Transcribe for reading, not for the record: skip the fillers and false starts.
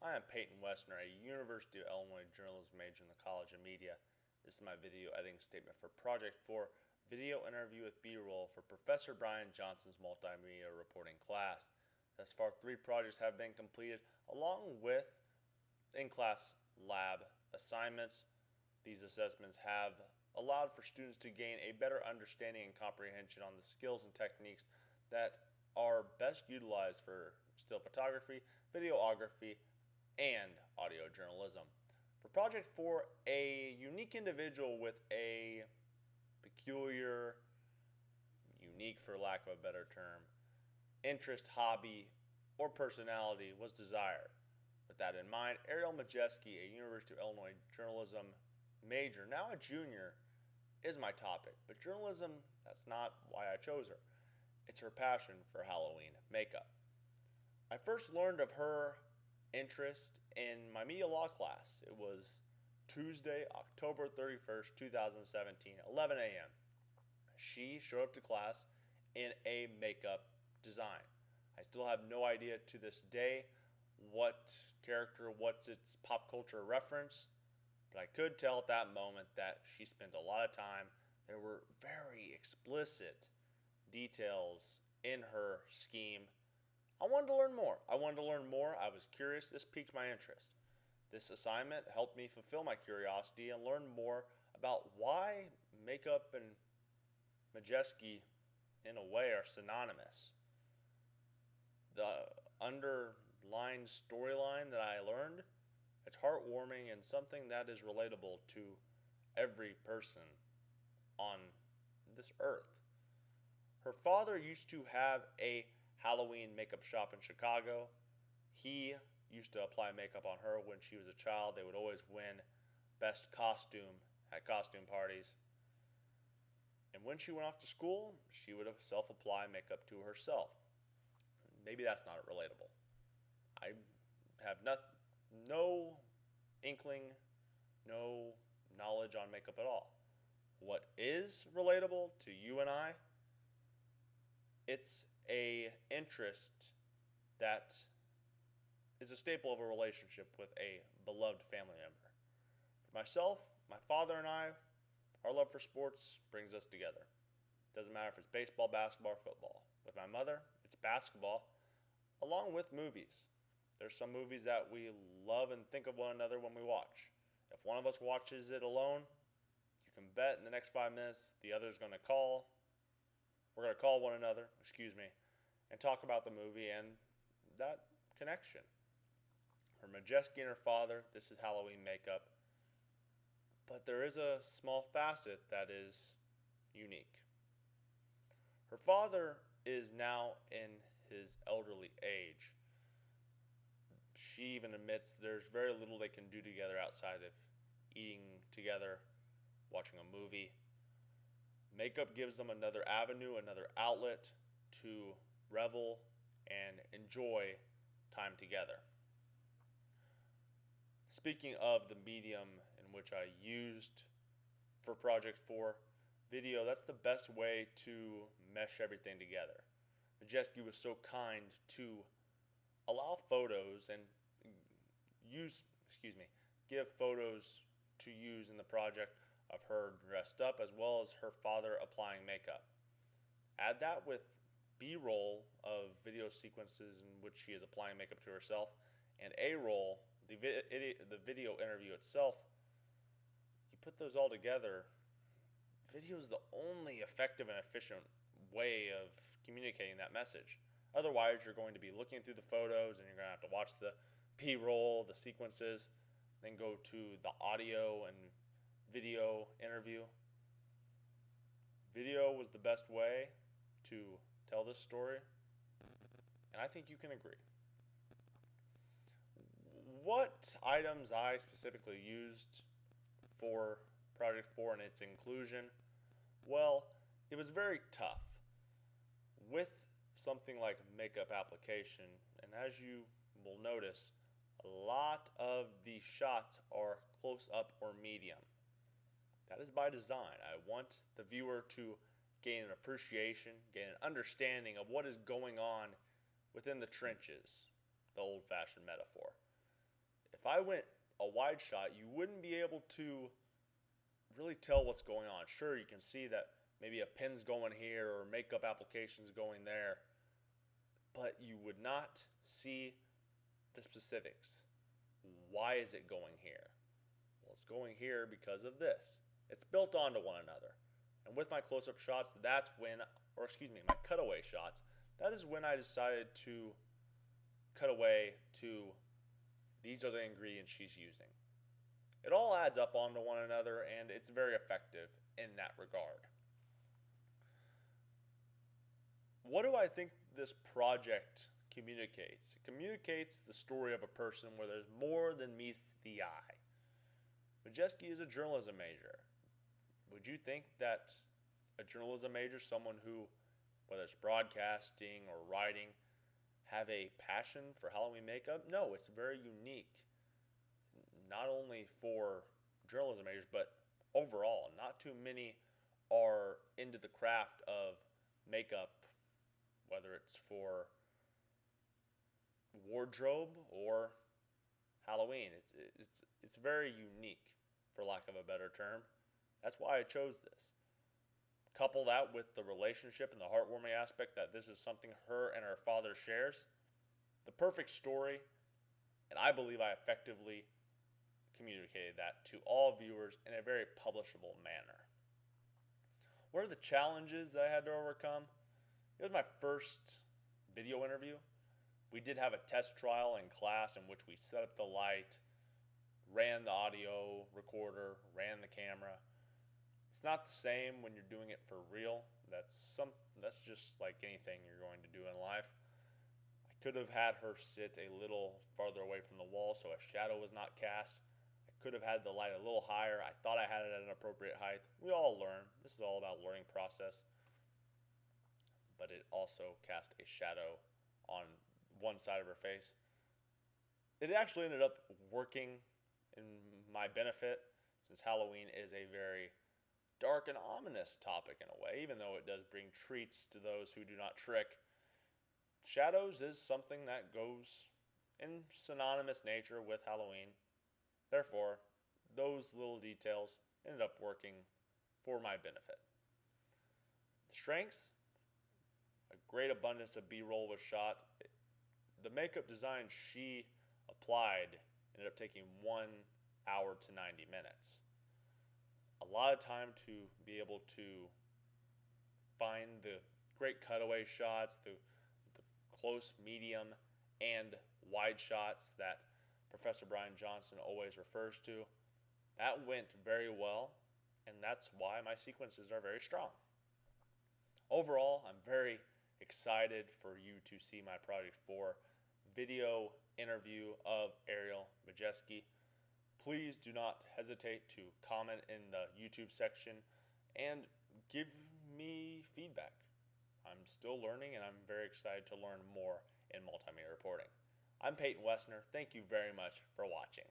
I am Peyton Wesner, a University of Illinois journalism major in the College of Media. This is my video editing statement for Project 4, Video Interview with B-Roll for Professor Brian Johnson's Multimedia Reporting class. Thus far, 3 projects have been completed, along with in-class lab assignments. These assessments have allowed for students to gain a better understanding and comprehension on the skills and techniques that are best utilized for still photography, videography, and audio journalism. For Project 4, a unique individual with a peculiar, unique for lack of a better term, interest, hobby, or personality was desired. With that in mind, Ariel Majewski, a University of Illinois journalism major, now a junior, is my topic. But journalism, that's not why I chose her. It's her passion for Halloween makeup. I first learned of her interest in my media law class. It was Tuesday, October 31st, 2017, 11 a.m. She showed up to class in a makeup design. I still have no idea to this day what character, what's its pop culture reference, but I could tell at that moment that she spent a lot of time. There were very explicit details in her scheme. I wanted to learn more. I was curious. This piqued my interest. This assignment helped me fulfill my curiosity and learn more about why makeup and Majewski, in a way, are synonymous. The underlying storyline that I learned, it's heartwarming and something that is relatable to every person on this earth. Her father used to have a Halloween makeup shop in Chicago. He used to apply makeup on her when she was a child. They would always win best costume at costume parties. And when she went off to school, she would self-apply makeup to herself. Maybe that's not relatable. I have no inkling, no knowledge on makeup at all. What is relatable to you and I? It's a interest that is a staple of a relationship with a beloved family member. For myself, my father and I, our love for sports brings us together. Doesn't matter if it's baseball, basketball, or football. With my mother, it's basketball, along with movies. There's some movies that we love and think of one another when we watch. If one of us watches it alone, you can bet in the next 5 minutes the other's going to call. We're going to call one another, and talk about the movie and that connection. Her Majewski and her father, this is Halloween makeup. But there is a small facet that is unique. Her father is now in his elderly age. She even admits there's very little they can do together outside of eating together, watching a movie. Makeup gives them another avenue, another outlet to revel and enjoy time together. Speaking of the medium in which I used for Project 4, video, that's the best way to mesh everything together. Majewski was so kind to allow photos and give photos to use in the project of her dressed up as well as her father applying makeup. Add that with B-roll of video sequences in which she is applying makeup to herself, and A-roll, the video interview itself. You put those all together, video is the only effective and efficient way of communicating that message. Otherwise, you're going to be looking through the photos and you're going to have to watch the B-roll, the sequences, then go to the audio and video interview. Video was the best way to tell this story, and I think you can agree. What items I specifically used for Project 4 and its inclusion? Well, it was very tough. With something like makeup application, and as you will notice, a lot of the shots are close up or medium. That is by design. I want the viewer to gain an appreciation, gain an understanding of what is going on within the trenches, the old-fashioned metaphor. If I went a wide shot, you wouldn't be able to really tell what's going on. Sure, you can see that maybe a pin's going here or makeup application's going there, but you would not see the specifics. Why is it going here? Well, it's going here because of this. It's built onto one another. And with my close-up shots, my cutaway shots, that is when I decided to cut away to these are the ingredients she's using. It all adds up onto one another, and it's very effective in that regard. What do I think this project communicates? It communicates the story of a person where there's more than meets the eye. Majewski is a journalism major. Would you think that a journalism major, someone who, whether it's broadcasting or writing, have a passion for Halloween makeup? No, it's very unique. Not only for journalism majors, but overall. Not too many are into the craft of makeup, whether it's for wardrobe or Halloween. It's very unique, for lack of a better term. That's why I chose this. Couple that with the relationship and the heartwarming aspect that this is something her and her father shares. The perfect story, and I believe I effectively communicated that to all viewers in a very publishable manner. What are the challenges that I had to overcome? It was my first video interview. We did have a test trial in class in which we set up the light, ran the audio recorder, ran the camera. It's not the same when you're doing it for real. That's just like anything you're going to do in life. I could have had her sit a little farther away from the wall so a shadow was not cast. I could have had the light a little higher. I thought I had it at an appropriate height. We all learn. This is all about learning process. But it also cast a shadow on one side of her face. It actually ended up working in my benefit, since Halloween is a very dark and ominous topic in a way, even though it does bring treats to those who do not trick. Shadows is something that goes in synonymous nature with Halloween. Therefore, those little details ended up working for my benefit. Strengths: a great abundance of B-roll was shot. The makeup design she applied ended up taking 1 hour to 90 minutes. A lot of time to be able to find the great cutaway shots, the close, medium, and wide shots that Professor Brian Johnson always refers to. That went very well, and that's why my sequences are very strong. Overall, I'm very excited for you to see my Project 4 video interview of Ariel Majewski. Please do not hesitate to comment in the YouTube section and give me feedback. I'm still learning, and I'm very excited to learn more in multimedia reporting. I'm Peyton Wesner. Thank you very much for watching.